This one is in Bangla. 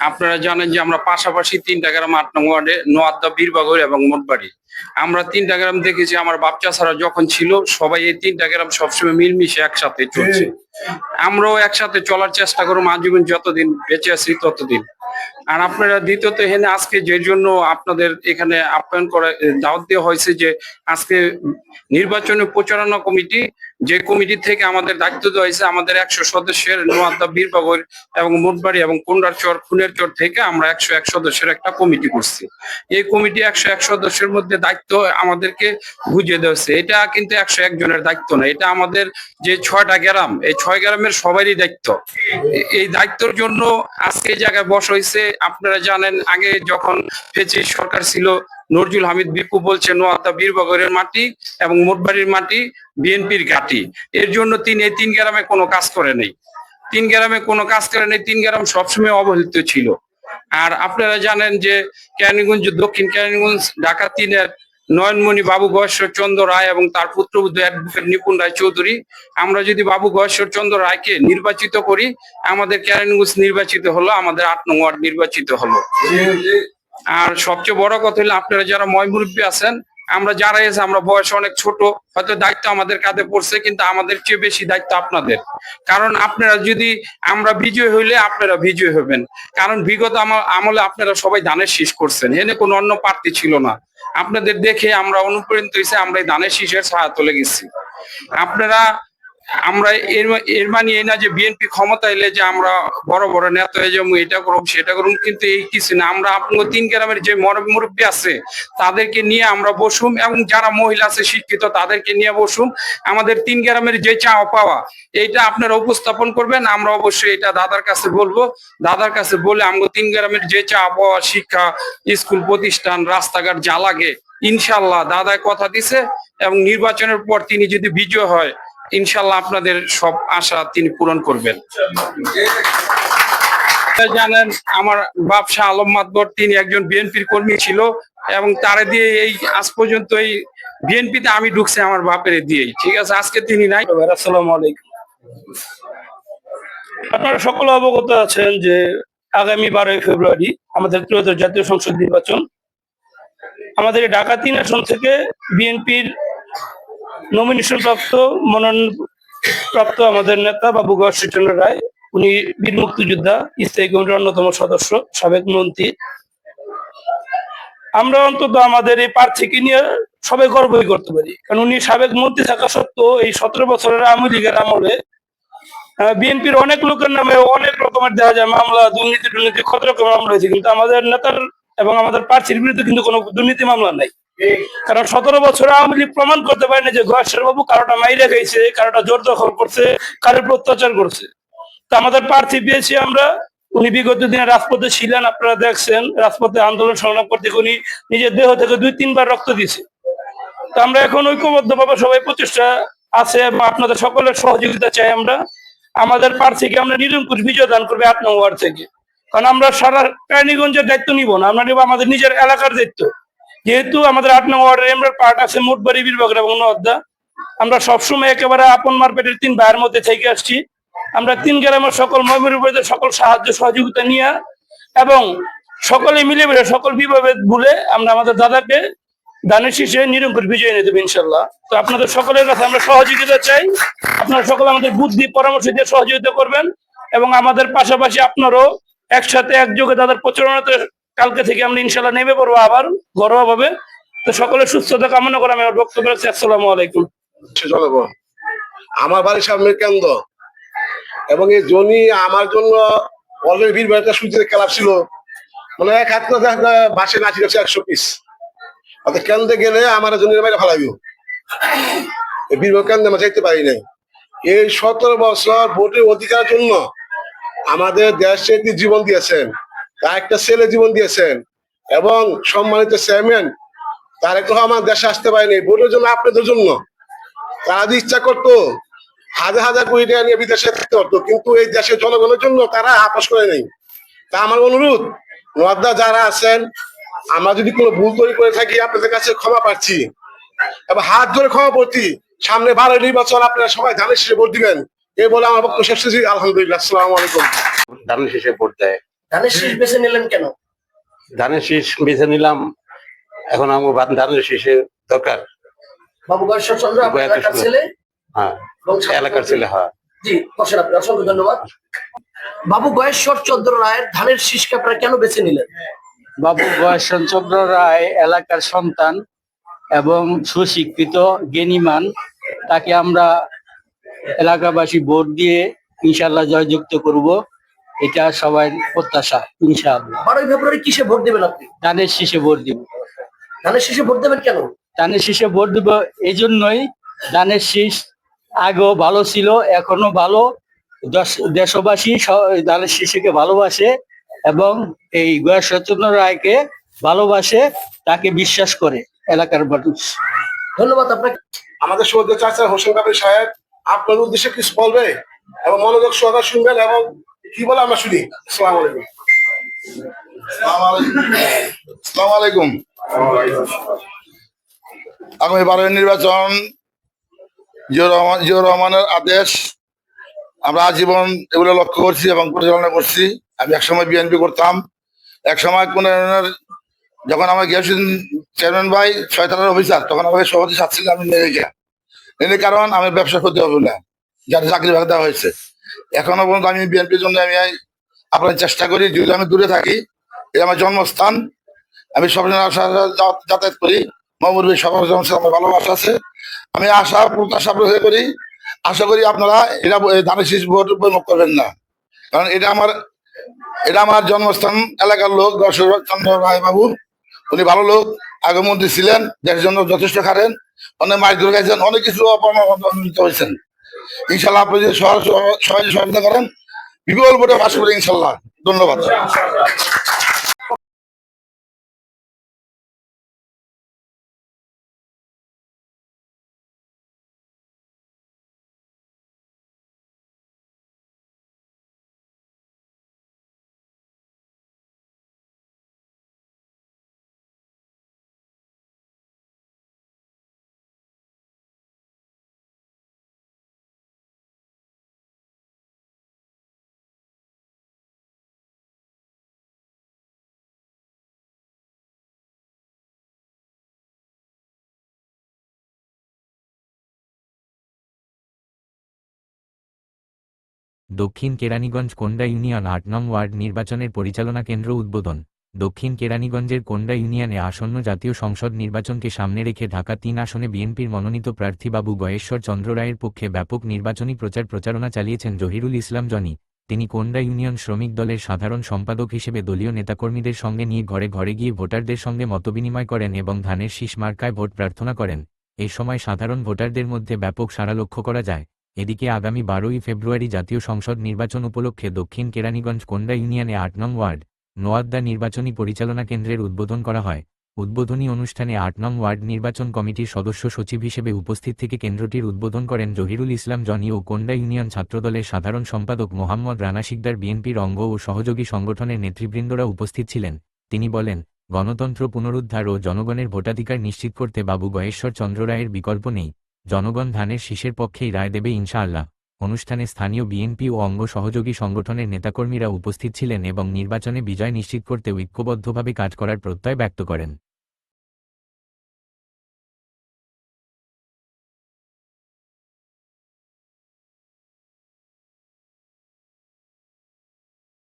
আপনারা জানেন যে আমরা পাশাপাশি ৩টা গ্রাম ৮ নং ওয়ার্ডে নোয়াদ্দা, বীরবাগর এবং মোটবাড়ি। আমরা ৩টা গ্রাম দেখেছি আমার বাপ চাচারা যখন ছিল সবাই এই ৩টা গ্রাম সবসময় মিলমিশে একসাথে চলছে। আমরাও একসাথে চলার চেষ্টা করবো আজীবন, যতদিন বেঁচে আছি ততদিন। আর আপনারা দ্বিতীয়ত এখানে আজকে যে জন্য আপনাদের এখানে আপ্যায়ন করা দাওয়াত দেওয়া হয়েছে যে আজকে নির্বাচনী প্রচারণা কমিটি, যে কমিটি থেকে আমাদের দায়িত্ব দেওয়া হয়েছে আমাদের ১০০ সদস্যের নোয়াদ্দা, বীরবাগর এবং মোটবাড়ি এবং কোন্ডার চর, খুনের চর থেকে আমরা ১০১ সদস্যের একটা কমিটি করছি। এই কমিটি ১০১ সদস্যের মধ্যে দায়িত্ব আমাদেরকে বুঝিয়ে দেওয়া হয়েছে। এটা কিন্তু ১০১ জনের দায়িত্ব না, এটা আমাদের যে ৬টা গ্রাম, এই ৬ গ্রামের সবারই দায়িত্ব। এই দায়িত্বের জন্য আজকে এই জায়গায় বসা হয়েছে। আপনারা জানেন আগে যখন ফেসিস্ট সরকার ছিল, নজরুল হামিদ বিপু বলছে নোয়াদ্দা, বীরবাগরের মাটি এবং মোটবাড়ির মাটি বিএনপির ঘাঁটি। এর জন্য তিনি এই ৩ গ্রামে কোনো কাজ করে নেই, ৩ গ্রামে কোনো কাজ করে নেই। ৩ গ্রাম সবসময় অবহেলিত ছিল। আর আপনারা জানেন যে কেরানীগঞ্জ, দক্ষিণ কেরানীগঞ্জ, ঢাকা ৩-এর নয়নমণি বাবু গয়েশ্বর চন্দ্র রায় এবং তার পুত্রবধূ অ্যাডভোকেট নিপুণ রায় চৌধুরী, আমরা যদি বাবু গয়েশ্বর চন্দ্র রায়কে নির্বাচিত করি, আমাদের কেরানীগঞ্জ নির্বাচিত হলো, আমাদের ৮ নং ওয়ার্ড নির্বাচিত হলো। আর সবচেয়ে বড় কথা হলো আপনারা যারা ময়মুরব্বী আছেন, আমরা যারা এসে আমরা বয়সে অনেক ছোট, হয়তো দায়িত্ব আমাদের কাঁধে পড়ছে, কিন্তু আমাদের চেয়ে বেশি দায়িত্ব আপনাদের। কারণ আপনারা যদি, আমরা বিজয় হইলে আপনারা বিজয় হবেন। কারণ বিগত আমলে আপনারা সবাই ধানের শীষ করছেন, এনে কোনো অন্য প্রার্থী ছিল না। আপনাদের দেখে আমরা অনুপ্রাণিত হয়েছে, আমরা এই ধানের শীষের ছায়া তুলে গেছি। আপনারা, আমরা এর মানে এই না যে বিএনপি ক্ষমতা এলে যে আমরা বড় বড় নেতা হয়ে যাবো, এটা করুম সেটা করুম, কিন্তু এই কিছু না। আমরা আপনার ৩ গ্রামের যে মুরব্বী আছে তাদেরকে নিয়ে আমরা বসুম, এবং যারা মহিলা আছে শিক্ষিত তাদেরকে নিয়ে বসুম। আমাদের ৩ গ্রামের যে চাওয়া পাওয়া এইটা আপনারা উপস্থাপন করবেন। আমরা অবশ্যই এটা দাদার কাছে বলবো, দাদার কাছে বলে আমরা ৩ গ্রামের যে চাওয়া পাওয়া, শিক্ষা, স্কুল প্রতিষ্ঠান, রাস্তাঘাট যা লাগে, ইনশাল্লাহ দাদায় কথা দিছে, এবং নির্বাচনের পর তিনি যদি বিজয় হয় ইনশাল্লাহ আপনাদের সব আশা তিনি পূরণ করবেন। জানেন আমার বাপ শাহ আলম মাতবর, তিনি একজন বিএনপির কর্মী ছিল, এবং তারে দিয়ে এই আজ পর্যন্ত এই বিএনপিতে আমি ঢুকছি আমার বাপের দিয়েই। ঠিক আছে, আজকে তিনি নাই। আসসালামু আলাইকুম। আপনারা সকলে অবগত আছেন যে আগামী 12ই ফেব্রুয়ারি আমাদের ত্রয়োদশ জাতীয় সংসদ নির্বাচন। আমাদের ঢাকা ৩ আসন থেকে বিএনপির নমিনেশন প্রাপ্ত, মনোনয়ন প্রাপ্ত আমাদের নেতা বাবু গয়েশ্বর চন্দ্র রায়, উনি বীর মুক্তিযোদ্ধা, স্থায়ী কমিটির অন্যতম সদস্য, সাবেক মন্ত্রী। আমরা অন্তত আমাদের এই প্রার্থীকে নিয়ে সবাই গর্বই করতে পারি, কারণ উনি সাবেক মন্ত্রী থাকা সত্ত্বেও এই 17 বছরের আওয়ামী লীগের আমলে বিএনপির অনেক লোকের নামে অনেক রকমের দেখা যায় মামলা, দুর্নীতি কত রকমের মামলা হয়েছে, কিন্তু আমাদের নেতার এবং আমাদের প্রার্থীর বিরুদ্ধে কিন্তু কোনো দুর্নীতি মামলা নাই। কারণ 17 বছর আওয়ামী লীগ প্রমাণ করতে পারেনি যে গয়েশ্বর বাবু কারোটা মাইরে গেছে, কারোটা জোর দখল করছে, কারোর অত্যাচার করছে। তো আমাদের প্রার্থী পেয়েছি আমরা। উনি বিগত দিনে রাজপথে ছিলেন, আপনারা দেখছেন রাজপথে আন্দোলন সংগ্রাম করতে উনি নিজের দেহ থেকে 2-3 বার রক্ত দিয়েছে। তো আমরা এখন ঐক্যবদ্ধভাবে সবাই প্রচেষ্টা আছে, এবং আপনাদের সকলের সহযোগিতা চাই। আমরা আমাদের প্রার্থীকে আমরা নিরঙ্কুশ বিজয় দান করবে 8 নং ওয়ার্ড থেকে। কারণ আমরা সারা কেরানীগঞ্জের দায়িত্ব নিব না, আমরা নিব আমাদের নিজের এলাকার দায়িত্ব। যেহেতু আমাদের 8 নং ওয়ার্ডের এমরার পার্ট আছে মোটবাড়ি, বীরবাগর এবং নোয়াদ্দা, আমরা সবসময় একেবারে আপন মারপেটের 3 ভাইয়ের মধ্যে থেকে আসছি। আমরা 3 গ্রামের সকল ময়মুরব্বীদের সকল সাহায্য সহযোগিতা নিয়ে এবং সকলে মিলে মিলে সকল বিভাবেদ ভুলে আমরা আমাদের দাদাকে ধানের শীষে নিরঙ্কুশ বিজয় এনে দেবো ইনশাল্লাহ। তো আপনাদের সকলের কাছে আমরা সহযোগিতা চাই, আপনারা সকলে আমাদের বুদ্ধি পরামর্শ দিয়ে সহযোগিতা করবেন, এবং আমাদের পাশাপাশি আপনারাও একসাথে একযোগে দাদার প্রচারণাতে কালকে থেকে আমরা ইনশাল্লাহ নেমে পড়বো আবার ঘরোয়া ভাবে। তো সকলের সুস্থতা কামনা করে আমি আমার বক্তব্য রাখছি। আসসালামু আলাইকুম। জনগণ, আমার বাড়ির সামনে কেন্দ্র, এবং এই জমি আমার জন্য অলরেডি বীরবাড়িতে সূর্যের ক্লাব ছিল, মানে এক হাত বাসে নাচি গেছে 100 পিস। অর্থাৎ কেন্দ্রে গেলে আমার জমির বাইরে ভালাইব, বীরবাড়ি কেন্দ্রে আমরা যাইতে পারি নাই। এই 17 বছর ভোটের অধিকারের জন্য আমাদের দেশে জীবন দিয়েছেন, তার একটা ছেলে জীবন দিয়েছেন, এবং সম্মানিত চেয়ারম্যান তারেক রহমান দেশে আসতে পারেনি ভোটের জন্য, আপনাদের জন্য। তারা যদি ইচ্ছা করতো হাজার হাজার কোটি টাকা নিয়ে বিদেশে থাকতে পারতো, কিন্তু এই দেশের জনগণের জন্য তারা আপোষ করে নেই। তা আমার অনুরোধ, নোয়াদ্দা যারা আছেন, আমরা যদি কোনো ভুল তৈরি করে থাকি আপনাদের কাছে ক্ষমা পাচ্ছি, এবং হাত ধরে ক্ষমা প্রার্থী। সামনে 12 নির্বাচন, আপনারা সবাই ধানের শীষে ভোট দিবেন, এই বলে আমার বক্তব্য শেষ করছি। আলহামদুলিল্লাহ, আসসালামু আলাইকুম। ধানের শীষে ভোট দেয় ধানের শীষ বেছে নিলেন কেন? ধানের শীষ বেছে নিলাম, এখন আমার ধানের শীষের দরকার। বাবু গয়েশ্বর চন্দ্র আপনার এলাকার ছেলে হ্যাঁ, এবং এলাকার ছেলে। হ্যাঁ, জি, বসেন আপনি, অসংখ্য ধন্যবাদ। বাবু গয়েশ্বর চন্দ্র রায়ের ধানের শীষকে আপনারা কেন বেছে নিলেন? বাবু গয়েশ্বরচন্দ্র রায় এলাকার সন্তান এবং সুশিক্ষিত জ্ঞানীমান, তাকে আমরা এলাকাবাসী ভোট দিয়ে ইনশাল্লাহ জয়যুক্ত করব, এটা সবাই প্রত্যাশা। ইনশাআল্লাহ 12ই ফেব্রুয়ারি কিসে ভোট দেবেন আপনি? ধানের শীষে ভোট দিব। ধানের শীষে ভোট দেবেন কেন? ধানের শীষে ভোট দিব এই জন্যই, ধানের শীষ আগেও ভালো ছিল, এখনো ভালো। দেশবাসী ধানের শীষকে ভালোবাসে এবং এই গয়েশ্বরচন্দ্র রায়কে ভালোবাসে, তাকে বিশ্বাস করে এলাকার মানুষ। ধন্যবাদ আপনাকে। আমাদের সৌদি চাচা হোসেন কাবির সাহেব আপনার উদ্দেশ্যে কিছু বলবে এবং মনোযোগ সহকারে শুনবেন এবং কি বলে আমরা শুনি। আসসালামু আলাইকুম। আসসালামু আলাইকুম। আগামী 12 নির্বাচন জিয়াউর রহমানের আদেশ, আমরা আজীবন এগুলো লক্ষ্য করছি এবং পরিচালনা করছি। আমি একসময় বিএনপি করতাম, একসময় কোন যখন আমার গিয়েছেন চেয়ারম্যান ভাই 6 থানার অফিসার, তখন আমাকে সভাপতি সাচ্ছিল আমি নিয়ে গিয়ে এর কারণ আমি ব্যবসা করতে হবে না, যার চাকরি ভাগ দেওয়া হয়েছে। এখনো পর্যন্ত আমি বিএনপির জন্য আমি আপনার চেষ্টা করি, যদি আমি দূরে থাকি, এটা আমার জন্মস্থান, আমি সবসময় যাতায়াত করি। মাহমুদ ভাই সবার আমার ভালোবাসা আছে, আমি আশা প্রত্যাশা করি, আশা করি আপনারা এটা ধানের শীষ ভোট প্রয়োগ করবেন না, কারণ এটা আমার জন্মস্থান, এলাকার লোক গয়েশ্বরচন্দ্র রায় বাবু, উনি ভালো লোক, আগে মন্ত্রী ছিলেন, দেশের জন্য যথেষ্ট খারেন, অনেক মাছ ধরে গেছেন, অনেক কিছু অপমানিত হয়েছেন। ইনশাল্লাহ আপনি যদি সহজে সহযোগিতা করেন, বিপুল ভোটে পাশ করে ইনশাল্লাহ। ধন্যবাদ। দক্ষিণ কেরানীগঞ্জ কোন্ডা ইউনিয়ন ৮ নং ওয়ার্ড নির্বাচনের পরিচালনা কেন্দ্র উদ্বোধন। দক্ষিণ কেরানীগঞ্জের কোন্ডা ইউনিয়নে আসন্ন জাতীয় সংসদ নির্বাচনকে সামনে রেখে ঢাকা ৩ আসনে বিএনপির মনোনীত প্রার্থী বাবু গয়েশ্বর চন্দ্র রায়ের পক্ষে ব্যাপক নির্বাচনী প্রচারণা চালিয়েছেন জহিরুল ইসলাম জনি। তিনি কোন্ডা ইউনিয়ন শ্রমিক দলের সাধারণ সম্পাদক হিসেবে দলীয় নেতাকর্মীদের সঙ্গে নিয়ে ঘরে ঘরে গিয়ে ভোটারদের সঙ্গে মতবিনিময় করেন এবং ধানের শীষ মার্কায় ভোট প্রার্থনা করেন। এই সময় সাধারণ ভোটারদের মধ্যে ব্যাপক সাড়া লক্ষ্য করা যায়। এদিকে আগামী 12ই ফেব্রুয়ারি জাতীয় সংসদ নির্বাচন উপলক্ষে দক্ষিণ কেরানীগঞ্জ কোন্ডা ইউনিয়নে ৮ নং ওয়ার্ড নোয়াদ্দা নির্বাচনী পরিচালনা কেন্দ্রের উদ্বোধন করা হয়। উদ্বোধনী অনুষ্ঠানে ৮ নং ওয়ার্ড নির্বাচন কমিটির সদস্য সচিব হিসেবে উপস্থিত থেকে কেন্দ্রটির উদ্বোধন করেন জহিরুল ইসলাম জনি ও কোন্ডা ইউনিয়ন ছাত্রদলের সাধারণ সম্পাদক মোহাম্মদ রানা শিকদার। বিএনপির অঙ্গ ও সহযোগী সংগঠনের নেতৃবৃন্দরা উপস্থিত ছিলেন। তিনি বলেন, গণতন্ত্র পুনরুদ্ধার ও জনগণের ভোটাধিকার নিশ্চিত করতে বাবু গয়েশ্বর চন্দ্র রায়ের বিকল্প নেই। জনগণ ধানের শীষের পক্ষেই রায় দেবে ইনশাআল্লাহ। অনুষ্ঠানে স্থানীয় বিএনপি ও অঙ্গ সহযোগী সংগঠনের নেতাকর্মীরা উপস্থিত ছিলেন এবং নির্বাচনে বিজয় নিশ্চিত করতে ঐক্যবদ্ধভাবে কাজ করার প্রত্যয় ব্যক্ত করেন।